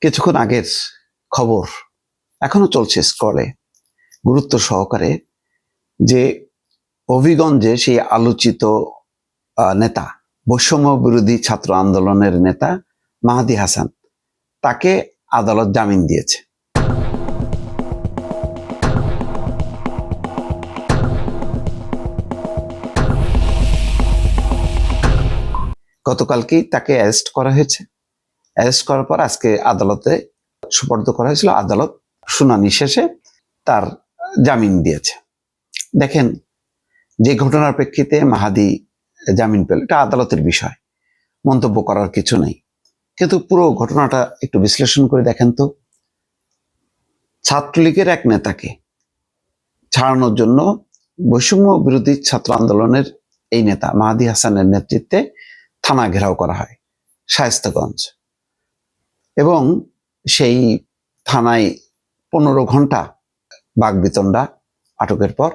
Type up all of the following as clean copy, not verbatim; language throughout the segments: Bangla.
কিছুক্ষণ আগের খবর এখনো চলছে স্ক্রলে গুরুত্ব সহকারে যে হবিগঞ্জে সেই আলোচিত নেতা বৈষম্য বিরোধী ছাত্র আন্দোলনের নেতা মাহাদী হাসান তাকে আদালত জামিন দিয়েছে। গতকালকেই তাকে অ্যারেস্ট করা হয়েছে। অ্যারেস্ট করার পর আজকে আদালতে সুপর্দ করা হয়েছিল। আদালত শুনানি শেষে তার জামিন দিয়েছে। দেখেন, যে ঘটনার প্রেক্ষিতে মাহাদী জামিন পেল এটা আদালতের বিষয়, মন্তব্য করার কিছু নেই। কিন্তু পুরো ঘটনাটা একটু বিশ্লেষণ করে দেখেন তো, ছাত্রলীগের এক নেতাকে ছাড়ানোর জন্য বৈষম্য বিরোধী ছাত্র আন্দোলনের এই নেতা মাহাদী হাসানের নেতৃত্বে থানা ঘেরাও করা হয় শায়েস্তাগঞ্জ, এবং সেই থানায় 15 ঘন্টা বাকবিতণ্ডা। আটকের পর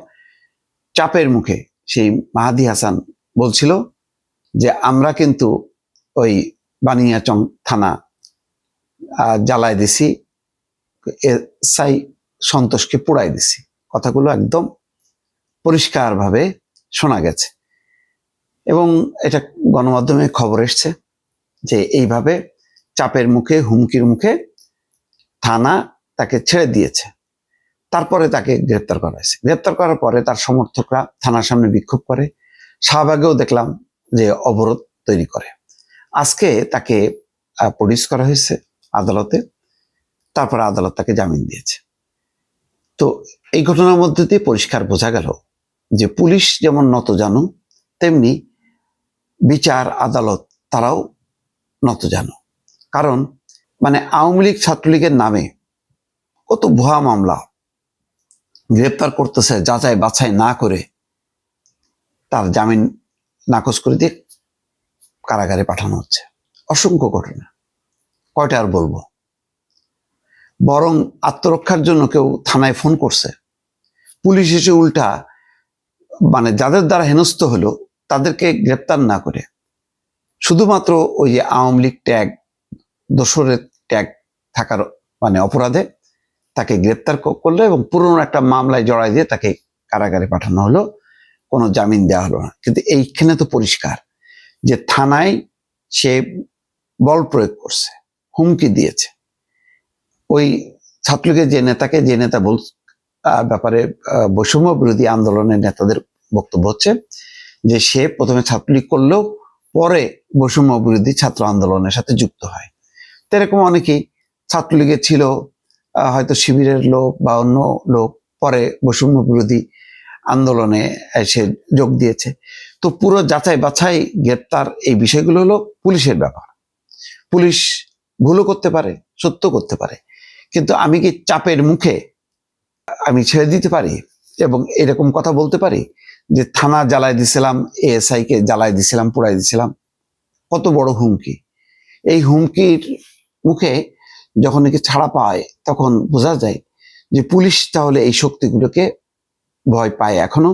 চাপের মুখে সেই মাহাদী হাসান বলছিল যে আমরা কিন্তু ওই বানিয়াচং থানা জ্বালায় দিছি, এসআই সন্তোষকে পোড়াই দিছি। কথাগুলো একদম পরিষ্কারভাবে শোনা গেছে এবং এটা গণমাধ্যমে খবর এসছে যে এইভাবে চাপের মুখে, হুমকির মুখে থানা তাকে ছেড়ে দিয়েছে। তারপরে তাকে গ্রেপ্তার করা হয়েছে। গ্রেপ্তার করার পরে তার সমর্থকরা থানার সামনে বিক্ষোভ করে, শাহবাগেও দেখলাম যে অবরোধ তৈরি করে। আজকে তাকে প্রডিউস করা হয়েছে আদালতে, তারপরে আদালত তাকে জামিন দিয়েছে। তো এই ঘটনার মধ্যে দিয়ে পরিষ্কার বোঝা গেল যে পুলিশ যেমন নতজানু, তেমনি বিচার আদালত তারাও নতজানু। কারণ আওয়ামী লীগ ছাত্রলীগের নামে কত ভুয়া মামলা গ্রেপ্তার করতেছে, যাচাই বাছাই না করে তার জামিন নাকচ করে দিয়ে কারাগারে পাঠানো হচ্ছে। অসংখ্য ঘটনা, কয়টা আর বলবো। বরং আত্মরক্ষার জন্য কেউ থানায় ফোন করছে, পুলিশ এসে উল্টা যাদের দ্বারা হেনস্থ হলো তাদেরকে গ্রেপ্তার না করে শুধুমাত্র ওই যে আওয়ামী লীগ ট্যাগ, দোসরের ট্যাগ থাকার অপরাধে তাকে গ্রেপ্তার করলো এবং পুরনো একটা মামলায় জড়াই দিয়ে তাকে কারাগারে পাঠানো হলো, কোনো জামিন দেওয়া হলো না। কিন্তু এইখানে তো পরিষ্কার যে থানায় সে বল প্রয়োগ করছে, হুমকি দিয়েছে। ওই ছাত্রলীগের যে নেতাকে, যে নেতা ব্যাপারে বৈষম্য বিরোধী আন্দোলনের নেতাদের বক্তব্য হচ্ছে যে সে প্রথমে ছাত্রলীগ করলেও পরে বৈষম্য বিরোধী ছাত্র আন্দোলনের সাথে যুক্ত হয়। তো এরকম অনেকেই ছাত্রলীগের ছিল, হয়তো শিবিরের লোক বা অন্য লোক, পরে বৈষম্য বিরোধী আন্দোলনে এসে যোগ দিয়েছে। তো পুরো যাচাই বাছাই, গ্রেপ্তার, এই বিষয়গুলো হলো পুলিশের ব্যাপার। পুলিশ ভুলও করতে পারে, সত্য করতে পারে, কিন্তু আমি কি চাপের মুখে আমি ছেড়ে দিতে পারি এবং এরকম কথা বলতে পারি যে থানা জ্বালায় দিছিলাম, এএসআই কে জ্বালায় দিছিলাম, পোড়াই দিছিলাম? কত বড় হুমকি! এই হুমকির মুখে যখন নাকি ছাড়া পায় তখন বোঝা যায় যে পুলিশ তাহলে এই শক্তিগুলোকে ভয় পায় এখনো,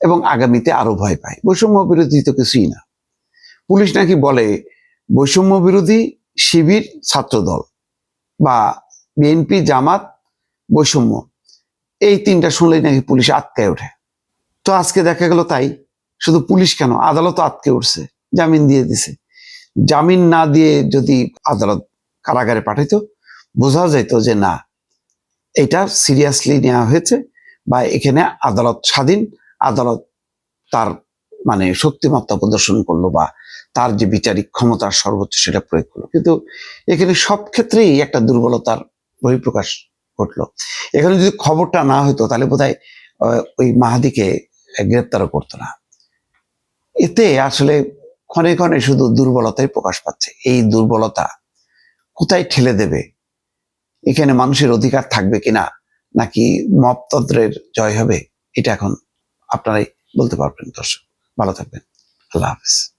এবং আগামীতে আরো ভয় পায়। বৈষম্য বিরোধী তো কিছুই না। পুলিশ নাকি বলে বৈষম্য বিরোধী, শিবির, ছাত্রদল বা বিএনপি, জামাত, বৈষম্য, এই তিনটা শুনলেই নাকি পুলিশ আটকায় ওঠে। তো আজকে দেখা গেল তাই। শুধু পুলিশ কেন, আদালত আটকে উঠছে, জামিন দিয়ে দিছে। জামিন না দিয়ে যদি আদালত কারাগারে পাঠাইতো, বোঝা যেত যে না, এটা সিরিয়াসলি নেওয়া হয়েছে বা এখানে আদালত স্বাধীন, আদালত তার শক্তিমত্তা প্রদর্শন করলো বা তার যে বিচারিক ক্ষমতার সর্বোচ্চ সেটা প্রয়োগ করলো। কিন্তু এখানে সব ক্ষেত্রেই একটা দুর্বলতার বহিঃপ্রকাশ ঘটলো। এখানে যদি খবরটা না হতো তাহলে বোধহয় ওই মাহাদীকে গ্রেপ্তারও করতো না। এতে আসলে ক্ষণে ক্ষণে শুধু দুর্বলতাই প্রকাশ পাচ্ছে। এই দুর্বলতা কোথায় ঠেলে দেবে? এখানে মানুষের অধিকার থাকবে কিনা, নাকি মপতন্ত্রের জয় হবে, এটা এখন আপনারাই বলতে পারবেন। দর্শক, ভালো থাকবেন। আল্লাহ হাফেজ।